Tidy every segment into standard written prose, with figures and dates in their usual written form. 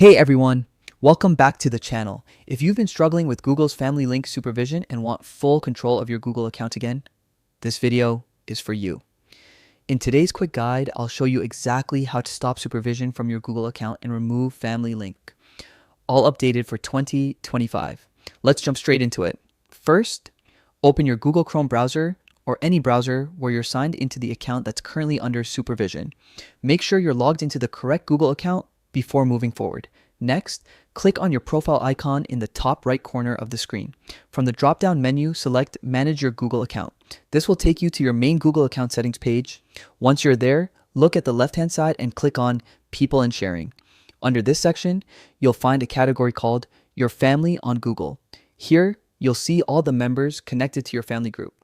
Hey everyone, welcome back to the channel. If you've been struggling with Google's Family Link supervision and want full control of your Google account again, this video is for you. In today's quick guide, I'll show you exactly how to stop supervision from your Google account and remove Family Link, all updated for 2025. Let's jump straight into it. First, open your Google Chrome browser or any browser where you're signed into the account that's currently under supervision. Make sure you're logged into the correct Google account before moving forward. Next, click on your profile icon in the top right corner of the screen. From the drop-down menu, select Manage Your Google Account. This will take you to your main Google account settings page. Once you're there, look at the left-hand side and click on People and Sharing. Under this section, you'll find a category called Your Family on Google. Here, you'll see all the members connected to your family group.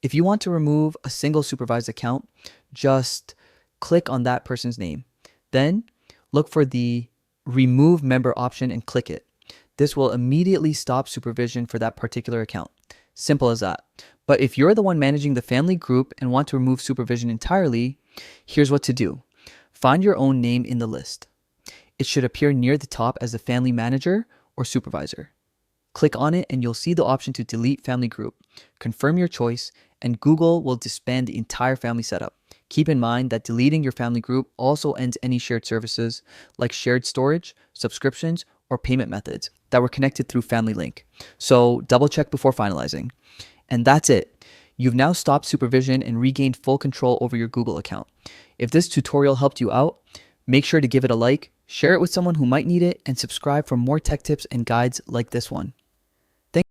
If you want to remove a single supervised account, just click on that person's name. Then, look for the Remove Member option and click it. This will immediately stop supervision for that particular account. Simple as that. But if you're the one managing the family group and want to remove supervision entirely, here's what to do. Find your own name in the list. It should appear near the top as the family manager or supervisor. Click on it and you'll see the option to delete family group. Confirm your choice and Google will disband the entire family setup. Keep in mind that deleting your family group also ends any shared services like shared storage, subscriptions, or payment methods that were connected through Family Link. So double check before finalizing. And that's it. You've now stopped supervision and regained full control over your Google account. If this tutorial helped you out, make sure to give it a like, share it with someone who might need it, and subscribe for more tech tips and guides like this one.